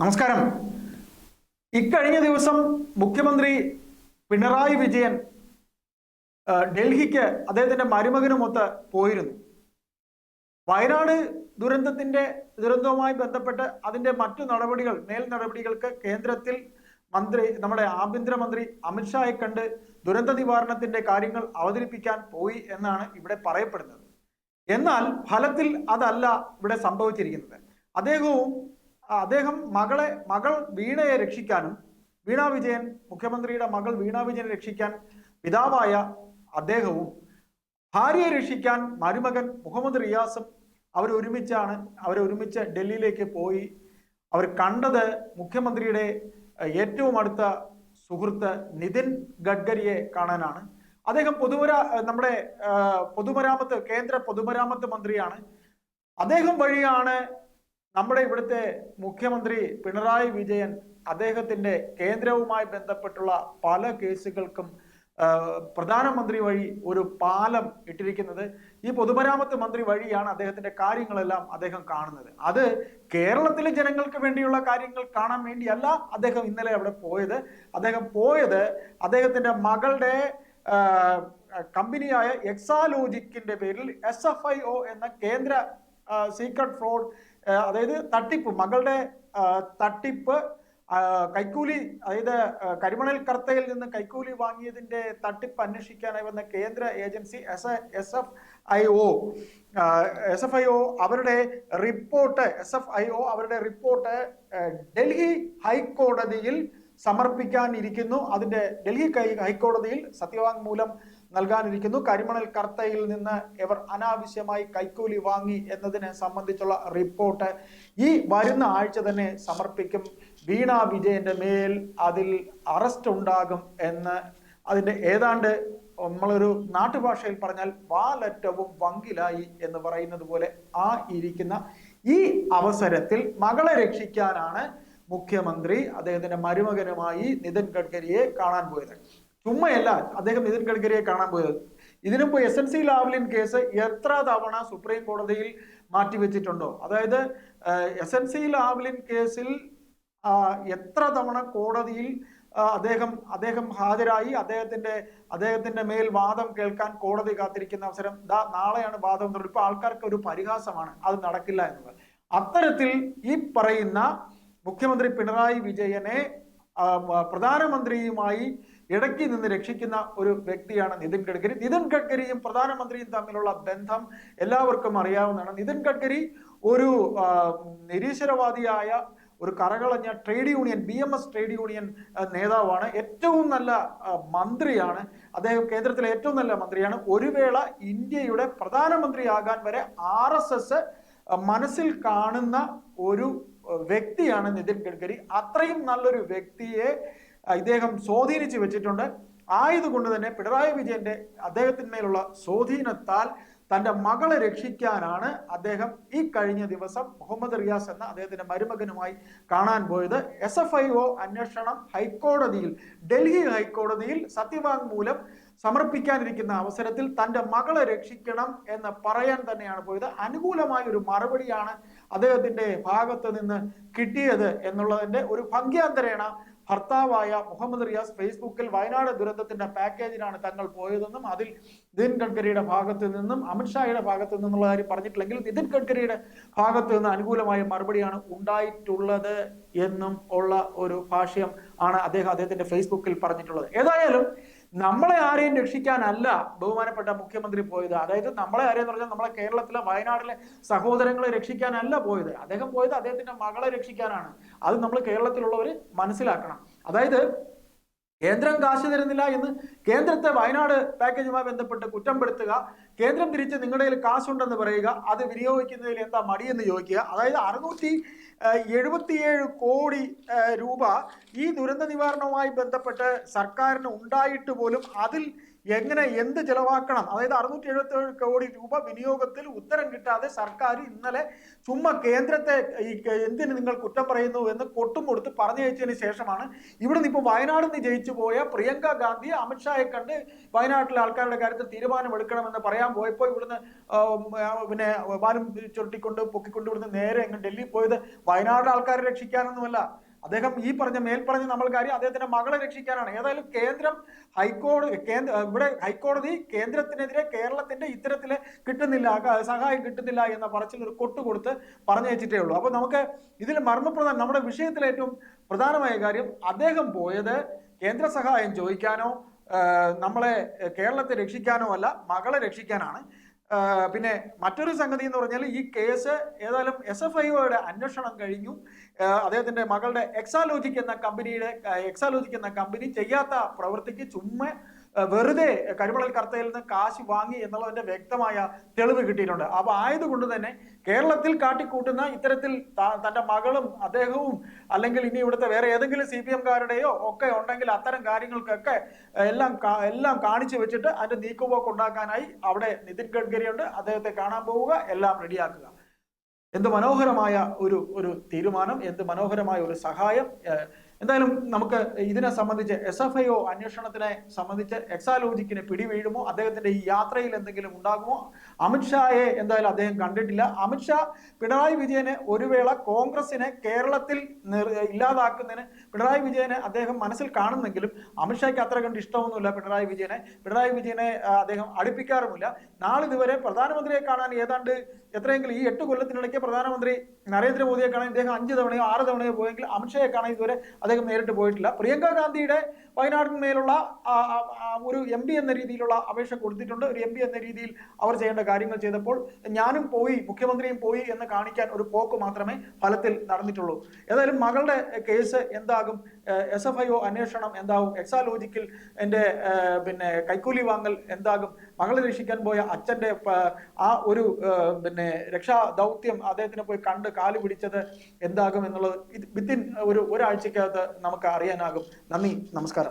നമസ്കാരം. ഇക്കഴിഞ്ഞ ദിവസം മുഖ്യമന്ത്രി പിണറായി വിജയൻ ഡൽഹിക്ക് അദ്ദേഹത്തിന്റെ മരുമകനുമൊത്ത് പോയിരുന്നു. വയനാട് ദുരന്തവുമായി ബന്ധപ്പെട്ട് അതിന്റെ മറ്റു മേൽ നടപടികൾക്ക് കേന്ദ്രത്തിൽ നമ്മുടെ ആഭ്യന്തരമന്ത്രി അമിത്ഷായെ കണ്ട് ദുരന്ത നിവാരണത്തിന്റെ കാര്യങ്ങൾ അവതരിപ്പിക്കാൻ പോയി എന്നാണ് ഇവിടെ പറയപ്പെടുന്നത്. എന്നാൽ ഫലത്തിൽ അതല്ല ഇവിടെ സംഭവിച്ചിരിക്കുന്നത്. അദ്ദേഹം മകൾ വീണയെ രക്ഷിക്കാനും മുഖ്യമന്ത്രിയുടെ മകൾ വീണ വിജയനെ രക്ഷിക്കാൻ പിതാവായ അദ്ദേഹവും ഭാര്യയെ രക്ഷിക്കാൻ മരുമകൻ മുഹമ്മദ് റിയാസും അവരൊരുമിച്ച് ഡൽഹിയിലേക്ക് പോയി. അവർ കണ്ടത് മുഖ്യമന്ത്രിയുടെ ഏറ്റവും അടുത്ത സുഹൃത്ത് നിതിൻ ഗഡ്കരിയെ കാണാനാണ്. അദ്ദേഹം കേന്ദ്ര പൊതുമരാമത്ത് മന്ത്രിയാണ്. അദ്ദേഹം വഴിയാണ് നമ്മുടെ ഇവിടുത്തെ മുഖ്യമന്ത്രി പിണറായി വിജയൻ അദ്ദേഹത്തിന്റെ കേന്ദ്രവുമായി ബന്ധപ്പെട്ടുള്ള പല കേസുകൾക്കും പ്രധാനമന്ത്രി വഴി ഒരു പാലം ഇട്ടിരിക്കുന്നത്. ഈ പൊതുമരാമത്ത് മന്ത്രി വഴിയാണ് അദ്ദേഹത്തിന്റെ കാര്യങ്ങളെല്ലാം അദ്ദേഹം കാണുന്നത്. അത് കേരളത്തിലെ ജനങ്ങൾക്ക് വേണ്ടിയുള്ള കാര്യങ്ങൾ കാണാൻ വേണ്ടിയല്ല അദ്ദേഹം ഇന്നലെ അവിടെ പോയത്. അദ്ദേഹത്തിന്റെ മകളുടെ കമ്പനിയായ എക്സാലോജിക്കിന്റെ പേരിൽ SFIO എന്ന കേന്ദ്ര സീക്രട്ട് ഫ്രോഡ്, അതായത് മകളുടെ തട്ടിപ്പ്, കൈക്കൂലി, അതായത് കരിമണൽ കർത്തയിൽ നിന്ന് കൈക്കൂലി വാങ്ങിയതിന്റെ തട്ടിപ്പ് അന്വേഷിക്കാനായി വന്ന കേന്ദ്ര ഏജൻസി SFIO അവരുടെ റിപ്പോർട്ട് ഡൽഹി ഹൈക്കോടതിയിൽ സമർപ്പിക്കാനിരിക്കുന്നു. ഡൽഹി ഹൈക്കോടതിയിൽ സത്യവാങ്മൂലം നൽകാനിരിക്കുന്നു. കരിമണൽ കർത്തയിൽ നിന്ന് ഇവർ അനാവശ്യമായി കൈക്കൂലി വാങ്ങി എന്നതിനെ സംബന്ധിച്ചുള്ള റിപ്പോർട്ട് ഈ വരുന്ന ആഴ്ച തന്നെ സമർപ്പിക്കും. വീണ വിജയന്റെ മേൽ അതിൽ അറസ്റ്റ് ഉണ്ടാകും എന്ന് അതിന്റെ ഏതാണ്ട് നമ്മളൊരു നാട്ടുഭാഷയിൽ പറഞ്ഞാൽ വാലറ്റവും വങ്കിലായി എന്ന് പറയുന്നത് പോലെ ഇരിക്കുന്ന ഈ അവസരത്തിൽ മകളെ രക്ഷിക്കാനാണ് മുഖ്യമന്ത്രി അദ്ദേഹത്തിന്റെ മരുമകനുമായി നിതിൻ ഗഡ്കരിയെ കാണാൻ പോയത്. ചുമ്മയല്ല അദ്ദേഹം നിതിൻ ഗഡ്കരിയെ കാണാൻ പോയത്. ഇതിനുമ്പ് SNC ലാവ്ലിൻ കേസ് എത്ര തവണ സുപ്രീം കോടതിയിൽ മാറ്റിവെച്ചിട്ടുണ്ടോ? അതായത് SNC ലാവ്ലിൻ കേസിൽ എത്ര തവണ കോടതിയിൽ അദ്ദേഹം ഹാജരായി. അദ്ദേഹത്തിന്റെ മേൽ വാദം കേൾക്കാൻ കോടതി കാത്തിരിക്കുന്ന അവസരം നാളെയാണ് വാദം എന്ന്. ഇപ്പൊ ആൾക്കാർക്ക് ഒരു പരിഹാസമാണ് അത് നടക്കില്ല എന്നുള്ളത്. അത്തരത്തിൽ ഈ പറയുന്ന മുഖ്യമന്ത്രി പിണറായി വിജയനെ പ്രധാനമന്ത്രിയുമായി ഇടയ്ക്ക് നിന്ന് രക്ഷിക്കുന്ന ഒരു വ്യക്തിയാണ് നിതിൻ ഗഡ്കരി. നിതിൻ ഗഡ്കരിയും പ്രധാനമന്ത്രിയും തമ്മിലുള്ള ബന്ധം എല്ലാവർക്കും അറിയാവുന്നതാണ്. നിതിൻ ഗഡ്കരി ഒരു നിരീശ്വരവാദിയായ ഒരു കറകളഞ്ഞ trade union BMS trade union നേതാവാണ്. ഏറ്റവും നല്ല മന്ത്രിയാണ് അദ്ദേഹം. കേന്ദ്രത്തിലെ ഏറ്റവും നല്ല മന്ത്രിയാണ്. ഒരു വേള ഇന്ത്യയുടെ പ്രധാനമന്ത്രിയാകാൻ വരെ RSS മനസ്സിൽ കാണുന്ന ഒരു വ്യക്തിയാണ് നിതിൻ ഗഡ്കരി. അത്രയും നല്ലൊരു വ്യക്തിയെ ഇദ്ദേഹം സ്വാധീനിച്ചു വെച്ചിട്ടുണ്ട്. ആയതുകൊണ്ട് തന്നെ പിണറായി വിജയന്റെ അദ്ദേഹത്തിന്മേലുള്ള സ്വാധീനത്താൽ തന്റെ മകളെ രക്ഷിക്കാനാണ് അദ്ദേഹം ഈ കഴിഞ്ഞ ദിവസം മുഹമ്മദ് റിയാസ് എന്ന അദ്ദേഹത്തിന്റെ മരുമകനുമായി കാണാൻ പോയത്. SFIO അന്വേഷണം ഡൽഹി ഹൈക്കോടതിയിൽ സത്യവാങ്മൂലം സമർപ്പിക്കാനിരിക്കുന്ന അവസരത്തിൽ തന്റെ മകളെ രക്ഷിക്കണം എന്ന് പറയാൻ തന്നെയാണ് പോയത്. അനുകൂലമായ ഒരു മറുപടിയാണ് അദ്ദേഹത്തിന്റെ ഭാഗത്ത് നിന്ന് കിട്ടിയത് എന്നുള്ളതിന്റെ ഒരു ഭംഗ്യാന്തരേണ ഭർത്താവായ മുഹമ്മദ് റിയാസ് ഫേസ്ബുക്കിൽ വയനാട് ദുരന്തത്തിന്റെ പാക്കേജിനാണ് തങ്ങൾ പോയതെന്നും അതിൽ നിതിൻ ഗഡ്കരിയുടെ ഭാഗത്ത് നിന്നും അമിത്ഷായുടെ ഭാഗത്ത് നിന്നുള്ള കാര്യം പറഞ്ഞിട്ടില്ലെങ്കിൽ നിതിൻ ഗഡ്കരിയുടെ ഭാഗത്ത് നിന്ന് അനുകൂലമായ മറുപടിയാണ് ഉണ്ടായിട്ടുള്ളത് എന്നും ഉള്ള ഒരു ഭാഷ്യം ആണ് അദ്ദേഹത്തിന്റെ ഫേസ്ബുക്കിൽ പറഞ്ഞിട്ടുള്ളത്. ഏതായാലും നമ്മളെ ആരെയും രക്ഷിക്കാനല്ല ബഹുമാനപ്പെട്ട മുഖ്യമന്ത്രി പോയത്. അതായത് നമ്മളെ ആരെയെന്ന് പറഞ്ഞാൽ നമ്മളെ കേരളത്തിലെ വയനാട്ടിലെ സഹോദരങ്ങളെ രക്ഷിക്കാനല്ല പോയത്. അദ്ദേഹം പോയത് അദ്ദേഹത്തിന്റെ മകളെ രക്ഷിക്കാനാണ്. അത് നമ്മൾ കേരളത്തിലുള്ളവർ മനസ്സിലാക്കണം. അതായത് കേന്ദ്രം കാശ് തരുന്നില്ല എന്ന് കേന്ദ്രത്തെ വയനാട് പാക്കേജുമായി ബന്ധപ്പെട്ട് കുറ്റപ്പെടുത്തുക, കേന്ദ്രം തിരിച്ച് നിങ്ങളുടെ കയ്യിൽ കാശുണ്ടെന്ന് പറയുക, അത് വിനിയോഗിക്കുന്നതിൽ എന്താ മടിയെന്ന് ചോദിക്കുക. അതായത് 677 കോടി രൂപ ഈ ദുരന്ത നിവാരണവുമായി ബന്ധപ്പെട്ട് സർക്കാരിന് ഉണ്ടായിട്ട് പോലും അതിൽ എങ്ങനെ എന്ത് ചെലവാക്കണം, അതായത് 677 കോടി രൂപ വിനിയോഗത്തിൽ ഉത്തരം കിട്ടാതെ സർക്കാർ ഇന്നലെ ചുമ്മാ കേന്ദ്രത്തെ എന്തിന് നിങ്ങൾ കുറ്റം പറയുന്നു എന്ന് കൊട്ടും കൊടുത്ത് പറഞ്ഞയച്ചതിന് ശേഷമാണ് ഇവിടുന്ന് ഇപ്പോൾ വയനാട് നിന്ന് ജയിച്ചു പോയ പ്രിയങ്ക ഗാന്ധി അമിത്ഷായെ കണ്ട് വയനാട്ടിലെ ആൾക്കാരുടെ കാര്യത്തിൽ തീരുമാനമെടുക്കണമെന്ന് പറയാൻ പോയപ്പോൾ ഇവിടുന്ന് പിന്നെ വാലും ചുരുട്ടിക്കൊണ്ട് പൊക്കിക്കൊണ്ട് ഇവിടുന്ന് നേരെ അങ്ങ് ഡൽഹി പോയത് വയനാട് ആൾക്കാരെ രക്ഷിക്കാനൊന്നുമല്ല. അദ്ദേഹം ഈ പറഞ്ഞ മേൽപ്പറഞ്ഞ നമ്മൾ കാര്യം അദ്ദേഹത്തിന്റെ മകളെ രക്ഷിക്കാനാണ്. ഏതായാലും കേന്ദ്രം ഇവിടെ ഹൈക്കോടതി കേന്ദ്രത്തിനെതിരെ കേരളത്തിന്റെ ഇത്തരത്തില് കിട്ടുന്നില്ല, സഹായം കിട്ടുന്നില്ല എന്ന പറച്ചിൽ ഒരു കൊട്ടുകൊടുത്ത് പറഞ്ഞയച്ചിട്ടേ ഉള്ളൂ. അപ്പൊ നമുക്ക് ഇതിൽ മർമ്മപ്രധാനം, നമ്മുടെ വിഷയത്തിലെ ഏറ്റവും പ്രധാനമായ കാര്യം അദ്ദേഹം പോയത് കേന്ദ്ര സഹായം ചോദിക്കാനോ നമ്മളെ കേരളത്തെ രക്ഷിക്കാനോ അല്ല, മകളെ രക്ഷിക്കാനാണ്. പിന്നെ മറ്റൊരു സംഗതി എന്ന് പറഞ്ഞാൽ ഈ കേസ് ഏതായാലും SFIOയുടെ അന്വേഷണം കഴിഞ്ഞു. അദ്ദേഹത്തിന്റെ മകളുടെ എക്സാലോജിക് എന്ന കമ്പനി ചെയ്യാത്ത പ്രവൃത്തിക്ക് ചുമ്മാ വെറുതെ കരിമണൽ കർത്തയിൽ നിന്ന് കാശ് വാങ്ങി എന്നുള്ളതിന്റെ വ്യക്തമായ തെളിവ് കിട്ടിയിട്ടുണ്ട്. അപ്പൊ ആയതുകൊണ്ട് തന്നെ കേരളത്തിൽ കാട്ടിക്കൂട്ടുന്ന ഇത്തരത്തിൽ തന്റെ മകളും അദ്ദേഹവും അല്ലെങ്കിൽ ഇനി ഇവിടുത്തെ വേറെ ഏതെങ്കിലും CPM-കാരുടെയോ ഒക്കെ ഉണ്ടെങ്കിൽ അത്തരം കാര്യങ്ങൾക്കൊക്കെ എല്ലാം കാണിച്ചു വെച്ചിട്ട് അതിന്റെ നീക്കുപോക്ക് ഉണ്ടാക്കാനായി അവിടെ നിതിൻ ഗഡ്കരി ഉണ്ട്, അദ്ദേഹത്തെ കാണാൻ പോവുക, എല്ലാം റെഡിയാക്കുക. എന്ത് മനോഹരമായ ഒരു തീരുമാനം, എന്ത് മനോഹരമായ ഒരു സഹായം. എന്തായാലും നമുക്ക് ഇതിനെ സംബന്ധിച്ച് SFIO അന്വേഷണത്തിനെ സംബന്ധിച്ച് എക്സാലോജിക്കിന് പിടിവീഴുമോ, അദ്ദേഹത്തിന്റെ ഈ യാത്രയിൽ എന്തെങ്കിലും ഉണ്ടാകുമോ? അമിത്ഷായെ എന്തായാലും അദ്ദേഹം കണ്ടിട്ടില്ല. അമിത്ഷാ പിണറായി വിജയനെ ഒരു വേള കോൺഗ്രസിനെ കേരളത്തിൽ ഇല്ലാതാക്കുന്നതിന് പിണറായി വിജയനെ അദ്ദേഹം മനസ്സിൽ കാണുന്നെങ്കിലും അമിത്ഷായ്ക്ക് അത്ര കണ്ട് ഇഷ്ടമൊന്നുമില്ല പിണറായി വിജയനെ അദ്ദേഹം അടുപ്പിക്കാറുമില്ല. നാളിതുവരെ പ്രധാനമന്ത്രിയെ കാണാൻ ഏതാണ്ട് എത്രയെങ്കിലും ഈ 8 കൊല്ലത്തിനിടയ്ക്ക് പ്രധാനമന്ത്രി നരേന്ദ്രമോദിയെ കാണാൻ ഇദ്ദേഹം 5 തവണയോ 6 തവണയോ പോയെങ്കിൽ അമിത്ഷായെ കാണാൻ ഇതുവരെ അദ്ദേഹം നേരിട്ട് പോയിട്ടില്ല. പ്രിയങ്ക ഗാന്ധിയുടെ വയനാടിന്മേലുള്ള ഒരു MP എന്ന രീതിയിലുള്ള അപേക്ഷ കൊടുത്തിട്ടുണ്ട്. ഒരു MP എന്ന രീതിയിൽ അവർ ചെയ്യേണ്ട കാര്യങ്ങൾ ചെയ്തപ്പോൾ ഞാനും പോയി, മുഖ്യമന്ത്രിയും പോയി എന്ന് കാണിക്കാൻ ഒരു പോക്ക് മാത്രമേ ഫലത്തിൽ നടന്നിട്ടുള്ളൂ. ഏതായാലും മകളുടെ കേസ് എന്താകും, SFIO അന്വേഷണം എന്താകും, എക്സാലോജിക്കിൽ എൻ്റെ പിന്നെ കൈക്കൂലി വാങ്ങൽ എന്താകും, മകളെ രക്ഷിക്കാൻ പോയ അച്ഛൻ്റെ ആ ഒരു പിന്നെ രക്ഷാ ദൗത്യം അദ്ദേഹത്തിനെ പോയി കണ്ട് കാല് പിടിച്ചത് എന്താകും എന്നുള്ളത് വിത്തിൻ ഒരാഴ്ചക്കകത്ത് നമുക്ക് അറിയാനാകും. നന്ദി, നമസ്കാരം.